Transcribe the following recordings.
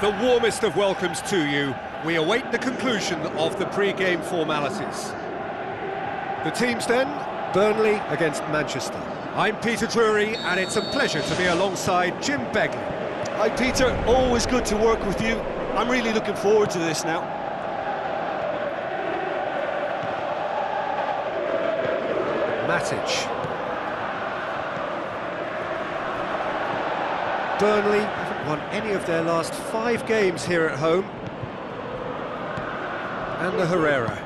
The warmest of welcomes to you. We await the conclusion of the pre-game formalities. The teams then, Burnley against Manchester. I'm Peter Drury, and it's a pleasure to be alongside Jim Begley. Hi Peter, always good to work with you. I'm really looking forward to this now. Matic. Burnley haven't won any of their last 5 games here at home. And the Herrera.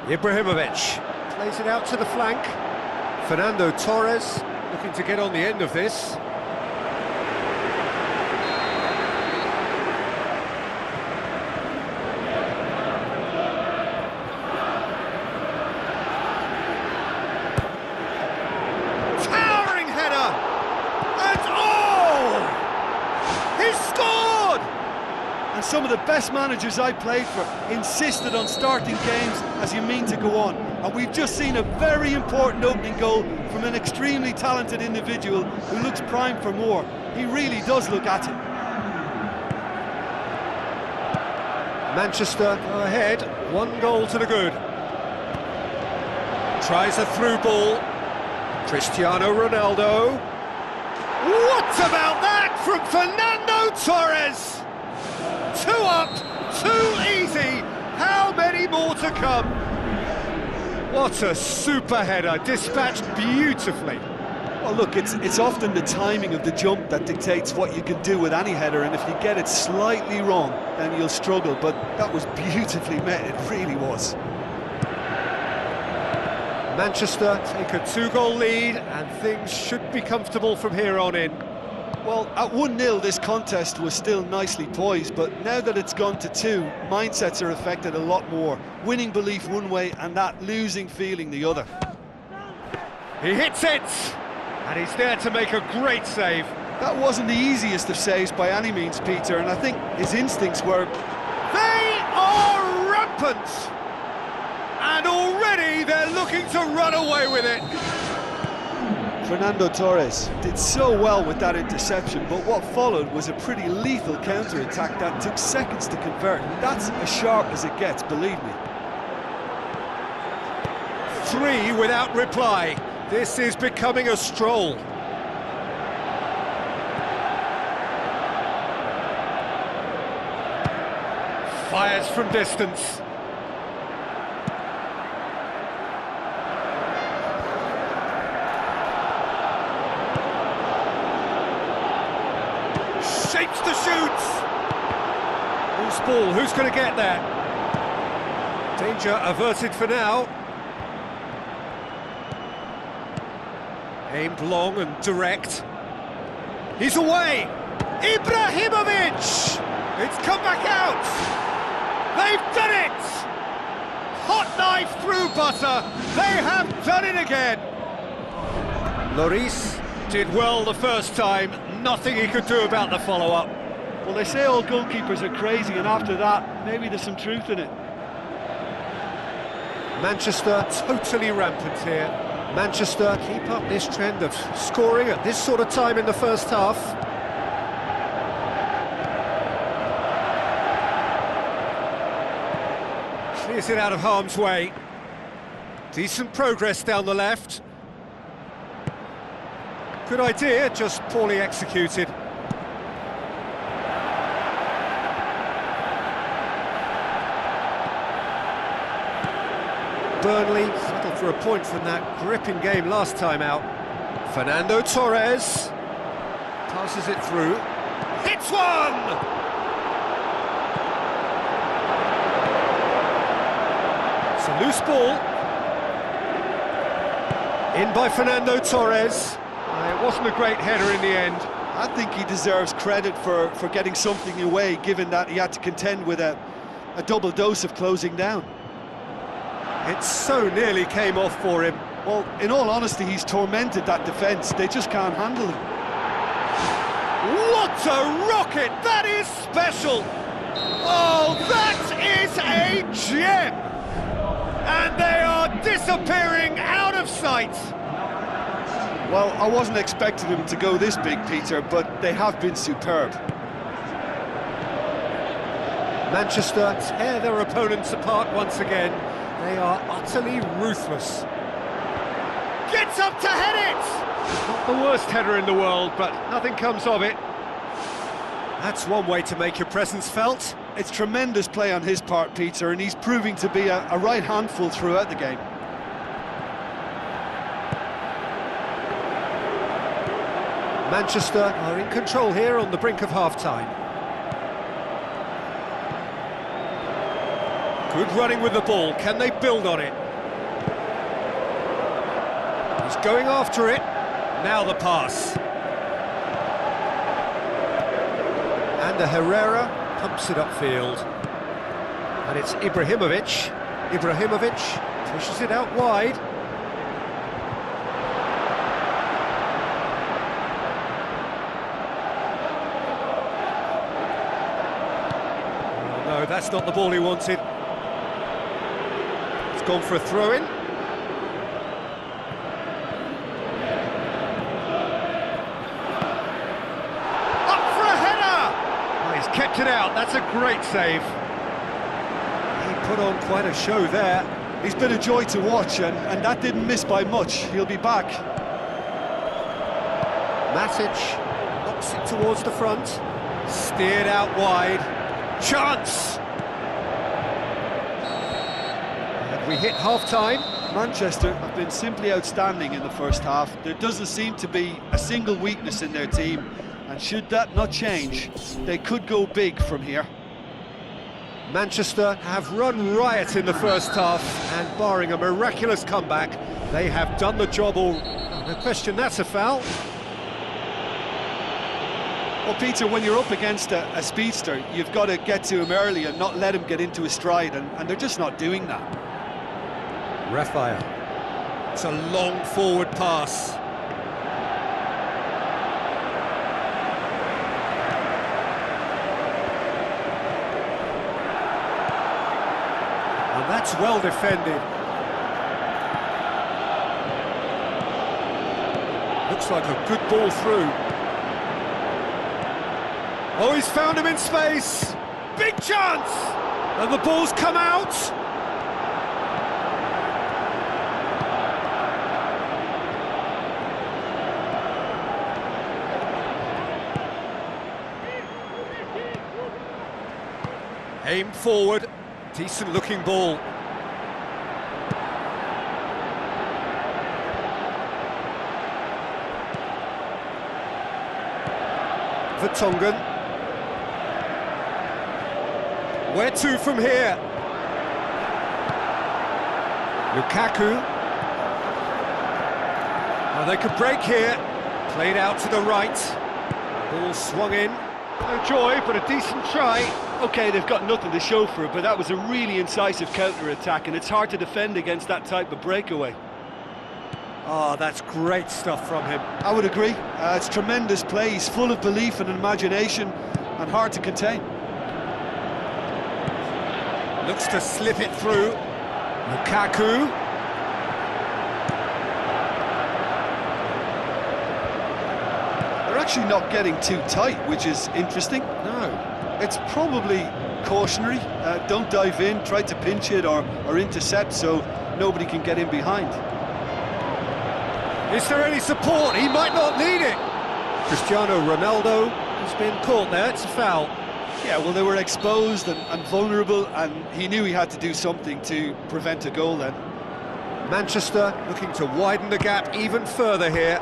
Ibrahimovic plays it out to the flank. Fernando Torres looking to get on the end of this. Towering header! And oh! He scored! And some of the best managers I played for insisted on starting games as you mean to go on. And we've just seen a very important opening goal from an extremely talented individual who looks primed for more. He really does look at it. Manchester go ahead, 1 goal to the good. Tries a through ball. Cristiano Ronaldo. What about that from Fernando Torres? 2 up, 2 easy. How many more to come? What a super header, dispatched beautifully. Well, look, it's often the timing of the jump that dictates what you can do with any header, and if you get it slightly wrong, then you'll struggle, but that was beautifully met, it really was. Manchester take a 2-goal lead, and things should be comfortable from here on in. Well, at 1-0 this contest was still nicely poised, but now that it's gone to 2, mindsets are affected a lot more. Winning belief one way and that losing feeling the other. He hits it! And he's there to make a great save. That wasn't the easiest of saves by any means, Peter, and I think his instincts were... They are rampant! And already they're looking to run away with it. Fernando Torres did so well with that interception, but what followed was a pretty lethal counter-attack that took seconds to convert. That's as sharp as it gets, believe me. 3 without reply. This is becoming a stroll. Fires from distance. ball, who's going to get there? Danger averted for now. Aimed long and direct. He's away! Ibrahimovic! It's come back out! They've done it! Hot knife through butter! They have done it again! Lloris did well the first time, nothing he could do about the follow-up. Well, they say all goalkeepers are crazy, and after that, maybe there's some truth in it. Manchester totally rampant here. Manchester keep up this trend of scoring at this sort of time in the first half. Clears it out of harm's way. Decent progress down the left. Good idea, just poorly executed. Burnley settled for a point from that gripping game last time out. Fernando Torres passes it through. Hits one! It's a loose ball. In by Fernando Torres. It wasn't a great header in the end. I think he deserves credit for getting something away, given that he had to contend with a double dose of closing down. It so nearly came off for him. Well, in all honesty, he's tormented that defence. They just can't handle him. What a rocket! That is special! Oh, that is a gem! And they are disappearing out of sight! Well, I wasn't expecting them to go this big, Peter, but they have been superb. Manchester tear their opponents apart once again. They are utterly ruthless. Gets up to head it! Not the worst header in the world, but nothing comes of it. That's one way to make your presence felt. It's tremendous play on his part, Peter, and he's proving to be a right handful throughout the game. Manchester are in control here on the brink of half-time. Good running with the ball, can they build on it? He's going after it, now the pass. And Herrera pumps it upfield. And it's Ibrahimovic. Ibrahimovic pushes it out wide. Oh, no, that's not the ball he wanted. Gone for a throw-in. Up for a header! Oh, he's kept it out, that's a great save. He put on quite a show there. He's been a joy to watch, and that didn't miss by much. He'll be back. Matic knocks it towards the front. Steered out wide. Chance! We hit half-time. Manchester have been simply outstanding in the first half. There doesn't seem to be a single weakness in their team, and should that not change, they could go big from here. Manchester have run riot in the first half, and barring a miraculous comeback, they have done the job all... No question, that's a foul. Well, Peter, when you're up against a speedster, you've got to get to him early and not let him get into his stride, and they're just not doing that. Raphael. It's a long forward pass. And that's well defended. Looks like a good ball through. Oh, he's found him in space. Big chance! And the ball's come out. Aimed forward, decent looking ball. Vertonghen. Where to from here? Lukaku. Now they could break here. Played out to the right. Ball swung in. No joy, but a decent try. Okay, they've got nothing to show for it, but that was a really incisive counter-attack, and it's hard to defend against that type of breakaway. Oh, that's great stuff from him. I would agree. It's tremendous play. He's full of belief and imagination, and hard to contain. Looks to slip it through. Lukaku. They're actually not getting too tight, which is interesting. No. It's probably cautionary. Don't dive in, try to pinch it or intercept so nobody can get in behind. Is there any support? He might not need it. Cristiano Ronaldo has been caught there. It's a foul. Yeah, well, they were exposed and vulnerable, and he knew he had to do something to prevent a goal then. Manchester looking to widen the gap even further here.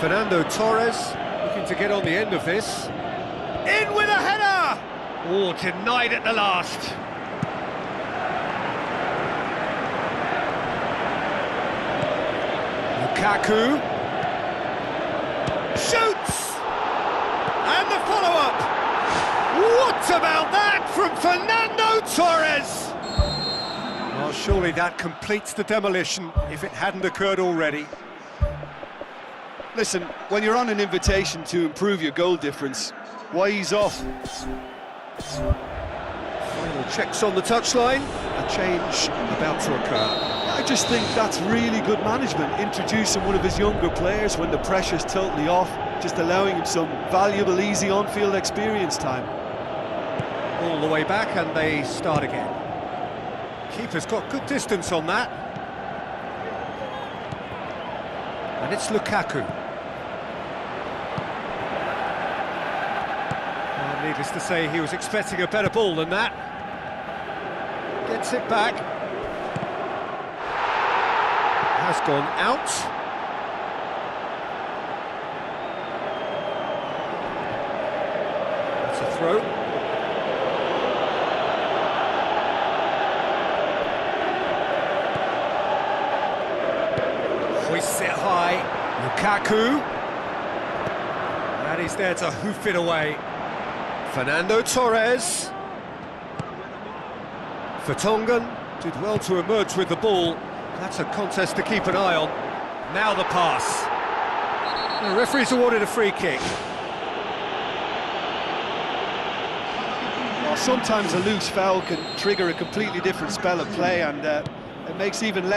Fernando Torres looking to get on the end of this. In with a header! Oh, denied at the last. Lukaku. Shoots! And the follow-up. What about that from Fernando Torres? Well, surely that completes the demolition if it hadn't occurred already. Listen, when you're on an invitation to improve your goal difference, why ease off? Final checks on the touchline. A change about to occur. I just think that's really good management, introducing one of his younger players when the pressure's totally off, just allowing him some valuable, easy on-field experience time. All the way back and they start again. Keeper's got good distance on that. And it's Lukaku. Well, needless to say, he was expecting a better ball than that. Gets it back. Has gone out. That's a throw. Hoists it high. Lukaku. And he's there to hoof it away. Fernando Torres. Vertonghen did well to emerge with the ball. That's a contest to keep an eye on. Now the pass. The referee's awarded a free kick. Well, sometimes a loose foul can trigger a completely different spell of play, and it makes even less